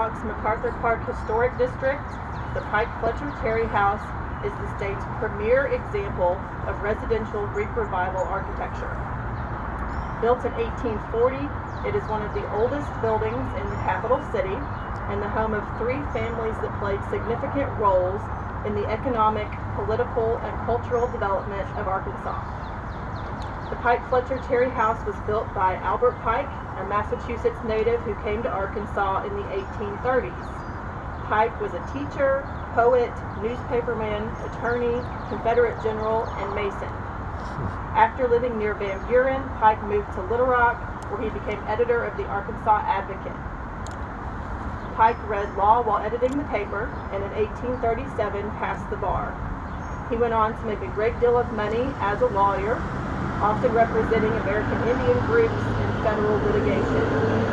McArthur Park Historic District, the Pike Fletcher Terry House is the state's premier example of residential Greek Revival architecture. Built in 1840, it is one of the oldest buildings in the capital city and the home of three families that played significant roles in the economic, political, and cultural development of Arkansas. The Pike Fletcher Terry House was built by Albert Pike, a Massachusetts native who came to Arkansas in the 1830s. Pike was a teacher, poet, newspaperman, attorney, Confederate general, and Mason. After living near Van Buren, Pike moved to Little Rock, where he became editor of the Arkansas Advocate. Pike read law while editing the paper, and in 1837 passed the bar. He went on to make a great deal of money as a lawyer, often representing American Indian groups in federal litigation.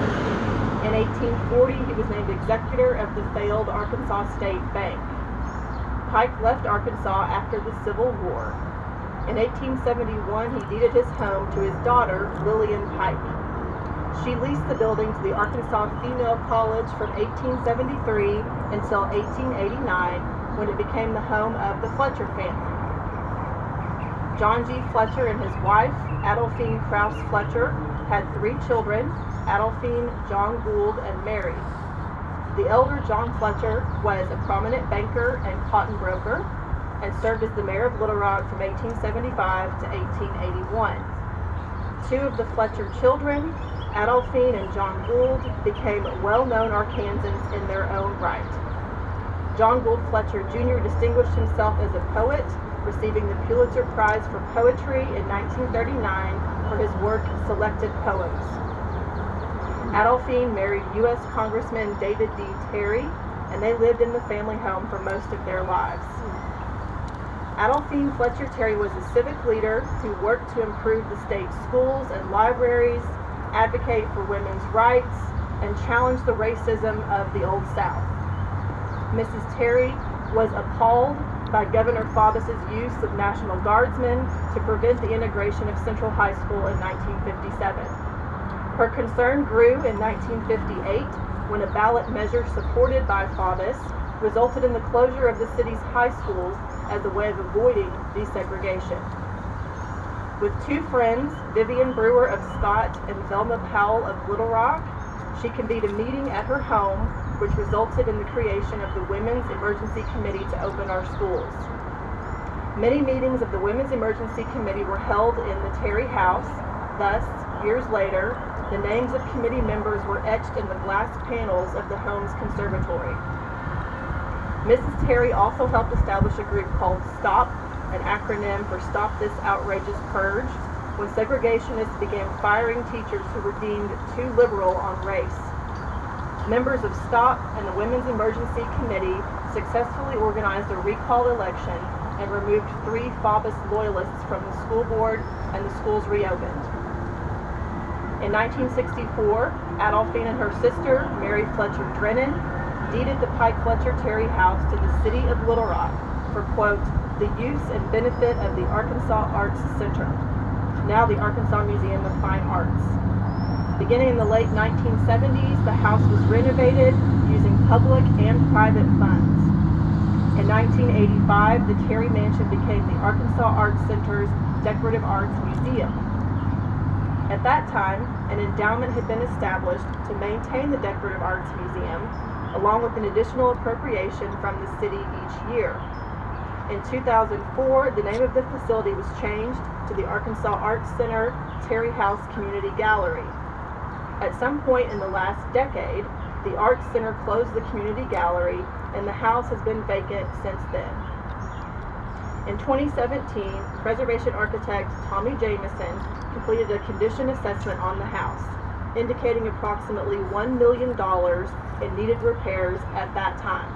In 1840, he was named executor of the failed Arkansas State Bank. Pike left Arkansas after the Civil War. In 1871, he deeded his home to his daughter, Lillian Pike. She leased the building to the Arkansas Female College from 1873 until 1889, when it became the home of the Fletcher family. John G. Fletcher and his wife, Adolphine Krause Fletcher, had three children, Adolphine, John Gould, and Mary. The elder John Fletcher was a prominent banker and cotton broker and served as the mayor of Little Rock from 1875 to 1881. Two of the Fletcher children, Adolphine and John Gould, became well-known Arkansans in their own right. John Gould Fletcher Jr. distinguished himself as a poet, receiving the Pulitzer Prize for Poetry in 1939 for his work Selected Poems. Adolphine married U.S. Congressman David D. Terry, and they lived in the family home for most of their lives. Adolphine Fletcher Terry was a civic leader who worked to improve the state's schools and libraries, advocate for women's rights, and challenge the racism of the Old South. Mrs. Terry was appalled by Governor Faubus's use of National Guardsmen to prevent the integration of Central High School in 1957. Her concern grew in 1958 when a ballot measure supported by Faubus resulted in the closure of the city's high schools as a way of avoiding desegregation. With two friends, Vivian Brewer of Scott and Velma Powell of Little Rock, she convened a meeting at her home, which resulted in the creation of the Women's Emergency Committee to open our schools. Many meetings of the Women's Emergency Committee were held in the Terry House. Thus, years later, the names of committee members were etched in the glass panels of the home's conservatory. Mrs. Terry also helped establish a group called STOP, an acronym for Stop This Outrageous Purge, when segregationists began firing teachers who were deemed too liberal on race. Members of STOP and the Women's Emergency Committee successfully organized a recall election and removed three Faubus loyalists from the school board, and the schools reopened. In 1964, Adolphine and her sister, Mary Fletcher Drennan, deeded the Pike Fletcher Terry House to the city of Little Rock for, quote, the use and benefit of the Arkansas Arts Center, now the Arkansas Museum of Fine Arts. Beginning in the late 1970s, the house was renovated using public and private funds. In 1985, the Terry Mansion became the Arkansas Arts Center's Decorative Arts Museum. At that time, an endowment had been established to maintain the Decorative Arts Museum, along with an additional appropriation from the city each year. In 2004, the name of the facility was changed to the Arkansas Arts Center Terry House Community Gallery. At some point in the last decade, the Arts Center closed the community gallery, and the house has been vacant since then. In 2017, preservation architect Tommy Jamison completed a condition assessment on the house, indicating approximately $1 million in needed repairs at that time.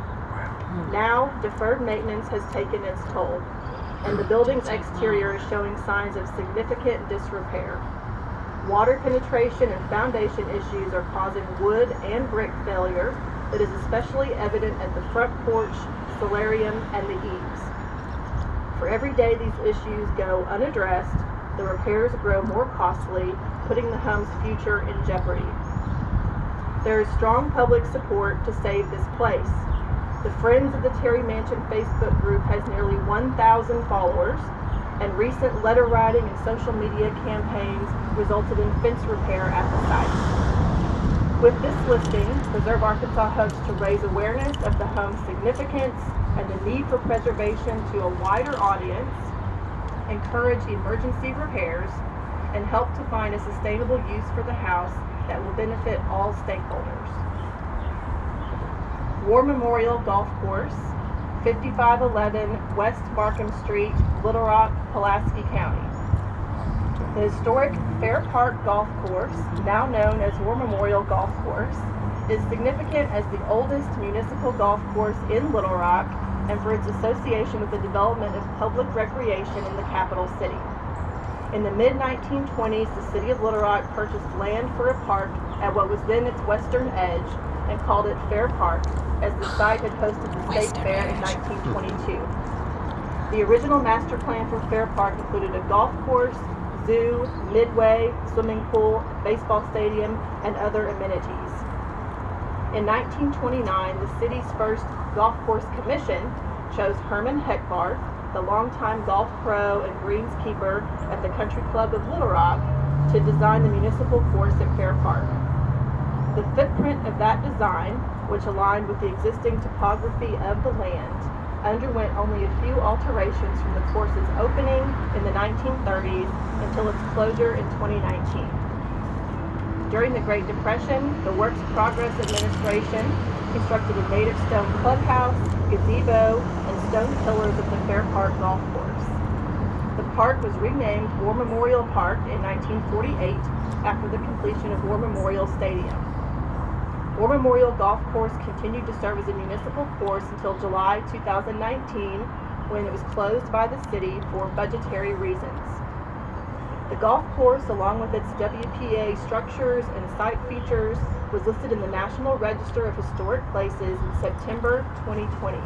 Now, deferred maintenance has taken its toll, and the building's exterior is showing signs of significant disrepair. Water penetration and foundation issues are causing wood and brick failure that is especially evident at the front porch, solarium, and the eaves. For every day these issues go unaddressed, the repairs grow more costly, putting the home's future in jeopardy. There is strong public support to save this place. The Friends of the Terry Mansion Facebook group has nearly 1,000 followers, and recent letter writing and social media campaigns resulted in fence repair at the site. With this listing, Preserve Arkansas hopes to raise awareness of the home's significance and the need for preservation to a wider audience, encourage emergency repairs, and help to find a sustainable use for the house that will benefit all stakeholders. War Memorial Golf Course, 5511 West Markham Street, Little Rock, Pulaski County. The historic Fair Park Golf Course, now known as War Memorial Golf Course, is significant as the oldest municipal golf course in Little Rock and for its association with the development of public recreation in the capital city. In the mid-1920s, the city of Little Rock purchased land for a park at what was then its western edge and called it Fair Park, as the site had hosted the State Fair in 1922. The original master plan for Fair Park included a golf course, zoo, midway, swimming pool, baseball stadium, and other amenities. In 1929, the city's first golf course commission chose Herman Heckbarth, the longtime golf pro and greenskeeper at the Country Club of Little Rock, to design the municipal course at Fair Park. The footprint of that design, which aligned with the existing topography of the land, underwent only a few alterations from the course's opening in the 1930s until its closure in 2019. During the Great Depression, the Works Progress Administration constructed a native stone clubhouse, gazebo, and stone pillars of the Fair Park Golf Course. The park was renamed War Memorial Park in 1948 after the completion of War Memorial Stadium. War Memorial Golf Course continued to serve as a municipal course until July 2019, when it was closed by the city for budgetary reasons. The golf course, along with its WPA structures and site features, was listed in the National Register of Historic Places in September 2020.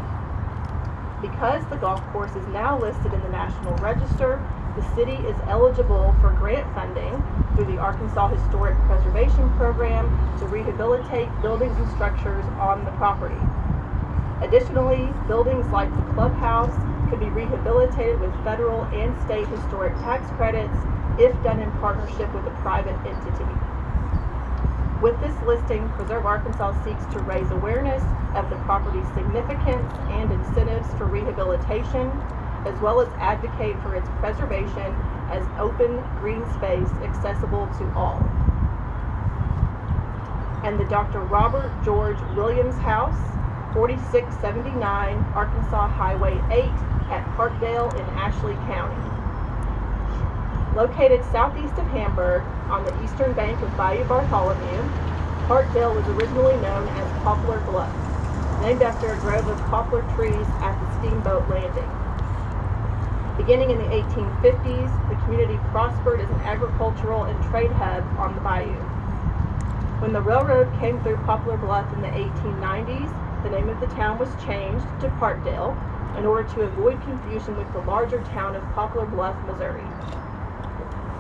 Because the golf course is now listed in the National Register, the city is eligible for grant funding through the Arkansas Historic Preservation Program to rehabilitate buildings and structures on the property. Additionally, buildings like the clubhouse could be rehabilitated with federal and state historic tax credits if done in partnership with a private entity. With this listing, Preserve Arkansas seeks to raise awareness of the property's significance and incentives for rehabilitation, as well as advocate for its preservation as open green space accessible to all. And the Dr. Robert George Williams House, 4679 Arkansas Highway 8 at Parkdale in Ashley County. Located southeast of Hamburg on the eastern bank of Bayou Bartholomew, Parkdale was originally known as Poplar Bluff, named after a grove of poplar trees at the steamboat landing. Beginning in the 1850s, the community prospered as an agricultural and trade hub on the bayou. When the railroad came through Poplar Bluff in the 1890s, the name of the town was changed to Parkdale in order to avoid confusion with the larger town of Poplar Bluff, Missouri.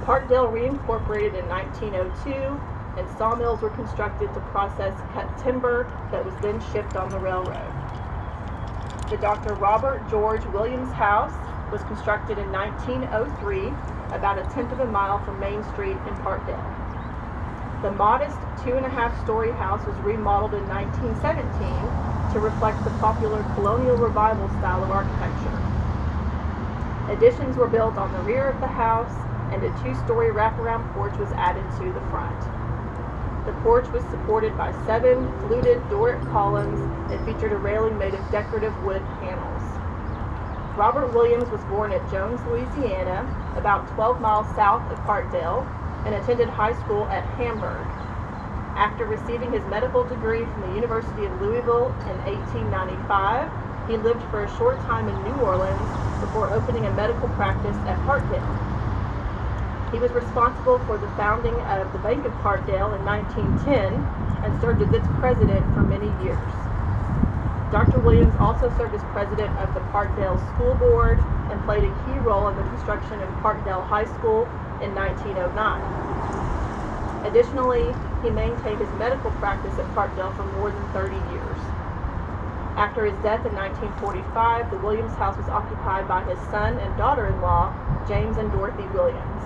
Parkdale reincorporated in 1902, and sawmills were constructed to process cut timber that was then shipped on the railroad. The Dr. Robert George Williams House was constructed in 1903, about a tenth of a mile from Main Street in Parkdale. The modest 2.5-story house was remodeled in 1917 to reflect the popular colonial revival style of architecture. Additions were built on the rear of the house, and a 2-story wraparound porch was added to the front. The porch was supported by 7 fluted Doric columns and featured a railing made of decorative wood panels. Robert Williams was born at Jones, Louisiana, about 12 miles south of Parkdale, and attended high school at Hamburg. After receiving his medical degree from the University of Louisville in 1895, he lived for a short time in New Orleans before opening a medical practice at Parkdale. He was responsible for the founding of the Bank of Parkdale in 1910 and served as its president for many years. Dr. Williams also served as president of the Parkdale School Board and played a key role in the construction of Parkdale High School in 1909. Additionally, he maintained his medical practice at Parkdale for more than 30 years. After his death in 1945, the Williams house was occupied by his son and daughter-in-law, James and Dorothy Williams.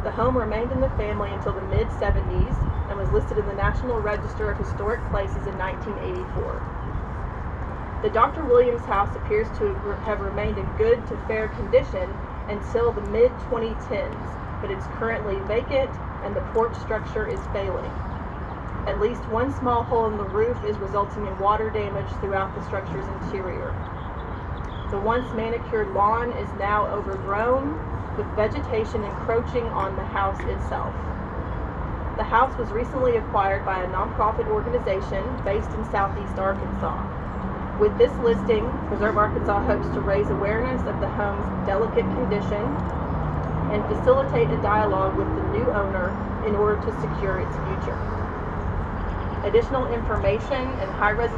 The home remained in the family until the mid-70s and was listed in the National Register of Historic Places in 1984. The Dr. Williams house appears to have remained in good to fair condition until the mid-2010s, but it's currently vacant and the porch structure is failing. At least one small hole in the roof is resulting in water damage throughout the structure's interior. The once manicured lawn is now overgrown, with vegetation encroaching on the house itself. The house was recently acquired by a nonprofit organization based in Southeast Arkansas. With this listing, Preserve Arkansas hopes to raise awareness of the home's delicate condition and facilitate a dialogue with the new owner in order to secure its future. Additional information and high-resolution